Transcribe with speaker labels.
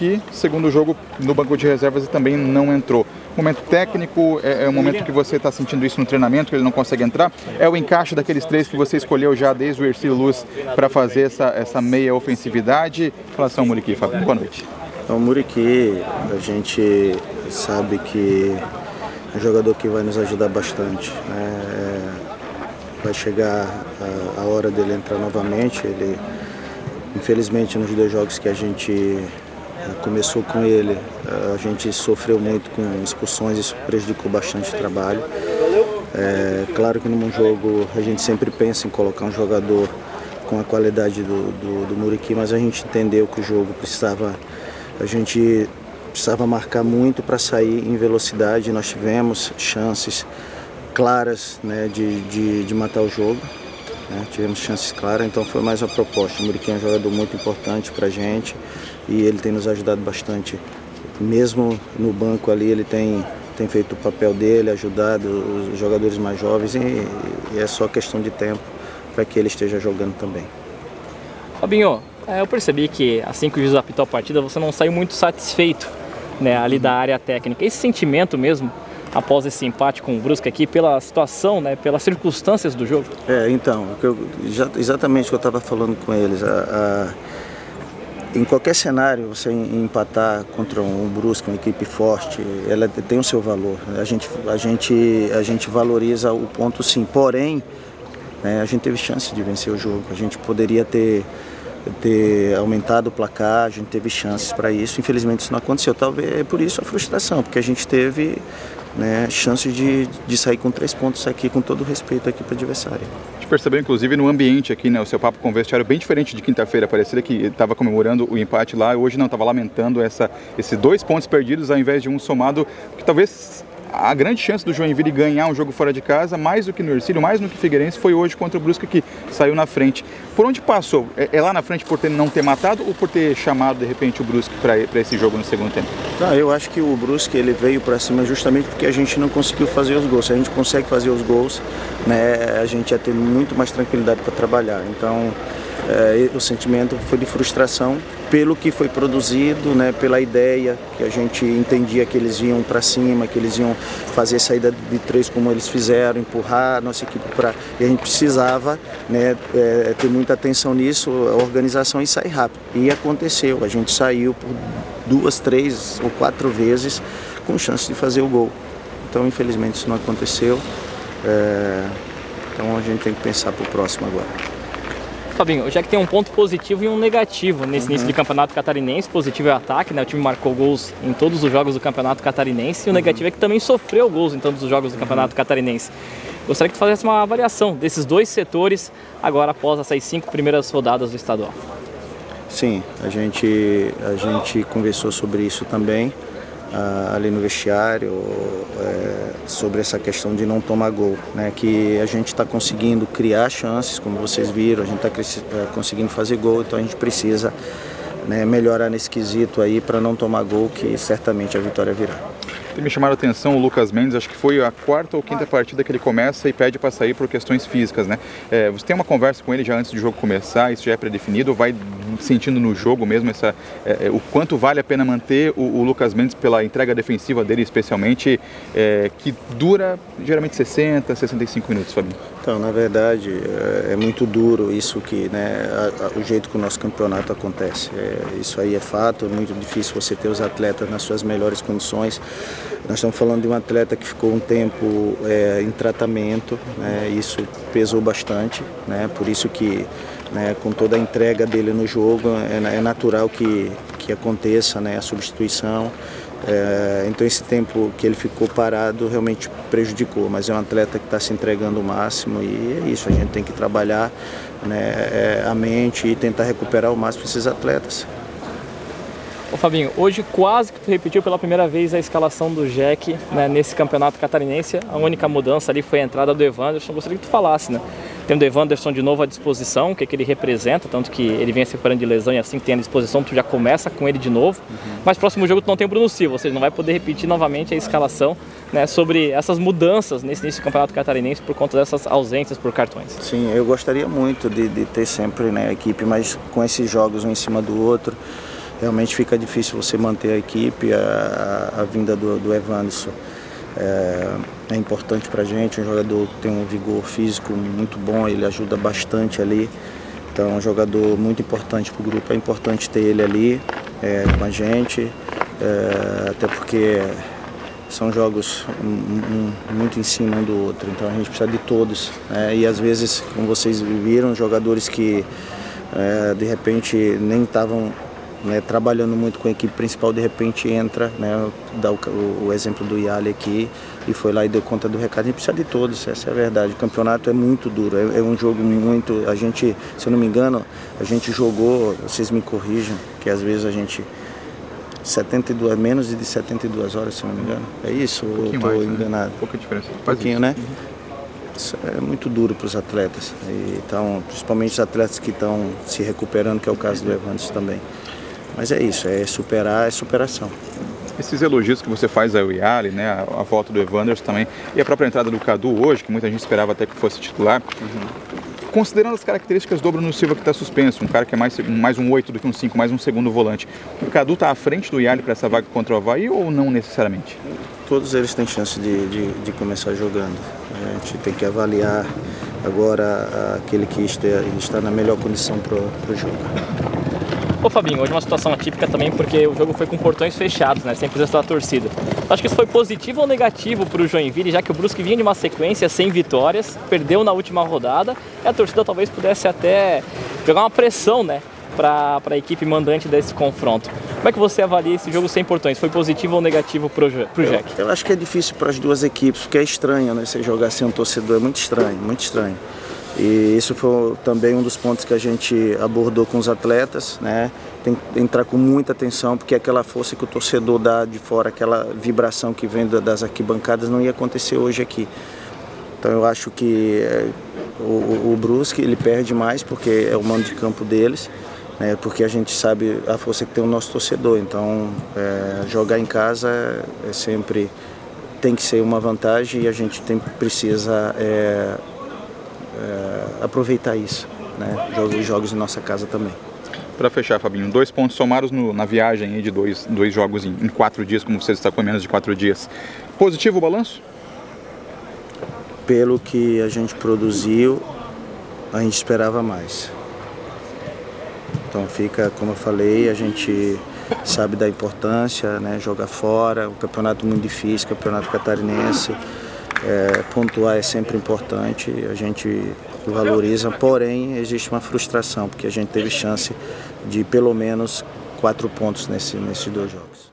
Speaker 1: Muriqui, segundo jogo no banco de reservas e também não entrou. Momento técnico, é um momento que você está sentindo isso no treinamento, que ele não consegue entrar? É o encaixe daqueles três que você escolheu já desde o Ercílio Luz para fazer essa meia ofensividade? Em relação ao Muriqui, Fábio, boa noite.
Speaker 2: O Muriqui, a gente sabe que é um jogador que vai nos ajudar bastante, né? Vai chegar a hora dele entrar novamente. Ele, infelizmente, nos 2 jogos que a gente começou com ele, a gente sofreu muito com expulsões, isso prejudicou bastante o trabalho. Claro que num jogo a gente sempre pensa em colocar um jogador com a qualidade do Muriqui, mas a gente entendeu que o jogo a gente precisava marcar muito para sair em velocidade. Nós tivemos chances claras, né, de matar o jogo, né? Tivemos chances claras, então foi mais uma proposta. O Muriqui é um jogador muito importante para a gente e ele tem nos ajudado bastante. Mesmo no banco ali, ele tem feito o papel dele, ajudado os jogadores mais jovens e é só questão de tempo para que ele esteja jogando também.
Speaker 3: Fabinho, eu percebi que assim que o juiz apitou a partida, você não saiu muito satisfeito, né, ali da área técnica. Esse sentimento mesmo, após esse empate com o Brusque aqui, pela situação, né, pelas circunstâncias do jogo?
Speaker 2: Então, exatamente o que eu estava falando com eles. Em qualquer cenário, você empatar contra um Brusque, uma equipe forte, ela tem o seu valor. A gente valoriza o ponto, sim. Porém, né, a gente teve chance de vencer o jogo. A gente poderia ter aumentado o placar, a gente teve chances para isso. Infelizmente isso não aconteceu. Talvez é por isso a frustração, porque a gente teve, né, chance de sair com 3 pontos aqui, com todo o respeito aqui para o adversário.
Speaker 1: A gente percebeu inclusive no ambiente aqui, né, o seu papo com o vestiário bem diferente de quinta-feira. Parecia que estava comemorando o empate lá, hoje não, estava lamentando esses 2 pontos perdidos ao invés de um somado, que talvez a grande chance do Joinville ganhar um jogo fora de casa, mais do que no Ercílio, mais do que Figueirense, foi hoje contra o Brusque, que saiu na frente. Por onde passou? É lá na frente por não ter matado ou por ter chamado de repente o Brusque para esse jogo no segundo tempo?
Speaker 2: Não, eu acho que o Brusque ele veio para cima justamente porque a gente não conseguiu fazer os gols. Se a gente consegue fazer os gols, né, a gente ia ter muito mais tranquilidade para trabalhar. Então, o sentimento foi de frustração pelo que foi produzido, né, pela ideia que a gente entendia que eles iam para cima, que eles iam fazer saída de 3 como eles fizeram, empurrar a nossa equipe para... E a gente precisava, né, ter muita atenção nisso, a organização, e sair rápido. E aconteceu, a gente saiu por 2, 3 ou 4 vezes com chance de fazer o gol. Então, infelizmente, isso não aconteceu. Então, a gente tem que pensar para o próximo agora.
Speaker 3: Fabinho, já que tem um ponto positivo e um negativo nesse início de campeonato catarinense, positivo é o ataque, né? O time marcou gols em todos os jogos do campeonato catarinense, e o negativo é que também sofreu gols em todos os jogos do campeonato catarinense. Gostaria que tu fizesse uma avaliação desses 2 setores agora após essas 5 primeiras rodadas do estadual.
Speaker 2: Sim, a gente conversou sobre isso também ali no vestiário, sobre essa questão de não tomar gol, né? Que a gente está conseguindo criar chances, como vocês viram, a gente está conseguindo fazer gol, então a gente precisa, né, melhorar nesse quesito aí para não tomar gol, que certamente a vitória virá.
Speaker 1: Tem me chamado a atenção o Lucas Mendes, acho que foi a 4ª ou 5ª partida que ele começa e pede para sair por questões físicas, né? Você tem uma conversa com ele já antes do jogo começar, isso já é predefinido, ou vai sentindo no jogo mesmo o quanto vale a pena manter o Lucas Mendes pela entrega defensiva dele, especialmente, que dura geralmente 60, 65 minutos, Fabinho?
Speaker 2: Então, na verdade, é muito duro isso que, né, o jeito que o nosso campeonato acontece. Isso aí é fato, é muito difícil você ter os atletas nas suas melhores condições. Nós estamos falando de um atleta que ficou um tempo em tratamento, né, isso pesou bastante, né, por isso que, né, com toda a entrega dele no jogo, é natural que aconteça, né, a substituição. Então esse tempo que ele ficou parado realmente prejudicou, mas é um atleta que está se entregando o máximo e é isso, a gente tem que trabalhar, né, a mente e tentar recuperar o máximo esses atletas.
Speaker 3: Ô Fabinho, hoje quase que tu repetiu pela primeira vez a escalação do Jack, né, nesse campeonato catarinense. A única mudança ali foi a entrada do Evanderson. Gostaria que tu falasse, né? Tendo o Evanderson de novo à disposição, o que ele representa, tanto que ele vem se recuperando de lesão e assim que tem à disposição, tu já começa com ele de novo. Mas próximo jogo tu não tem o Bruno Silva, ou seja, não vai poder repetir novamente a escalação, né, sobre essas mudanças nesse início do campeonato catarinense por conta dessas ausências por cartões.
Speaker 2: Sim, eu gostaria muito de ter sempre, né, a equipe, mas com esses jogos um em cima do outro, realmente fica difícil você manter a equipe, a vinda do Evanderson. É importante para a gente, um jogador que tem um vigor físico muito bom, ele ajuda bastante ali. Então é um jogador muito importante para o grupo, é importante ter ele ali com a gente, até porque são jogos muito em cima um do outro, então a gente precisa de todos. E às vezes, como vocês viram, jogadores que de repente nem estavam trabalhando muito com a equipe principal, de repente entra, dá o exemplo do Yali aqui, e foi lá e deu conta do recado. A gente precisa de todos, essa é a verdade. O campeonato é muito duro, é um jogo muito... A gente, se eu não me engano, a gente jogou, vocês me corrijam, que às vezes a gente... menos de 72 horas, se eu não me engano. É isso? Ou eu estou enganado?
Speaker 1: Pouca diferença.
Speaker 2: Pouquinho, né? Isso é muito duro para os atletas. Então, principalmente os atletas que estão se recuperando, que é o caso do Evanderson também. Mas é isso, é superar, é superação.
Speaker 1: Esses elogios que você faz ao Yali, né, a volta do Evanderson também, e a própria entrada do Cadu hoje, que muita gente esperava até que fosse titular, considerando as características do Bruno Silva, que está suspenso, um cara que é mais um 8 do que um 5, mais um segundo volante, o Cadu está à frente do Yali para essa vaga contra o Avaí ou não necessariamente?
Speaker 2: Todos eles têm chance de começar jogando. A gente tem que avaliar agora aquele que está na melhor condição para o jogo.
Speaker 3: Ô Fabinho, hoje é uma situação atípica também porque o jogo foi com portões fechados, né, sem presença da torcida. Acho que isso foi positivo ou negativo para o Joinville, já que o Brusque vinha de uma sequência sem vitórias, perdeu na última rodada, e a torcida talvez pudesse até jogar uma pressão, né, para a equipe mandante desse confronto. Como é que você avalia esse jogo sem portões? Foi positivo ou negativo para o Jack?
Speaker 2: Eu acho que é difícil para as duas equipes, porque é estranho, né, você jogar sem um torcedor, é muito estranho, muito estranho. E isso foi também um dos pontos que a gente abordou com os atletas, né? Tem que entrar com muita atenção, porque aquela força que o torcedor dá de fora, aquela vibração que vem das arquibancadas, não ia acontecer hoje aqui. Então eu acho que o Brusque ele perde mais, porque é o mando de campo deles, né? Porque a gente sabe a força que tem o nosso torcedor. Então jogar em casa sempre tem que ser uma vantagem, e a gente precisa aproveitar isso, né? Os jogos em nossa casa também.
Speaker 1: Para fechar, Fabinho, 2 pontos somados na viagem aí de dois jogos em 4 dias, como você está com menos de 4 dias. Positivo o balanço?
Speaker 2: Pelo que a gente produziu, a gente esperava mais. Então fica, como eu falei, a gente sabe da importância, né? Jogar fora, um campeonato muito difícil, campeonato catarinense. Pontuar é sempre importante, a gente valoriza, porém existe uma frustração, porque a gente teve chance de pelo menos 4 pontos nesses 2 jogos.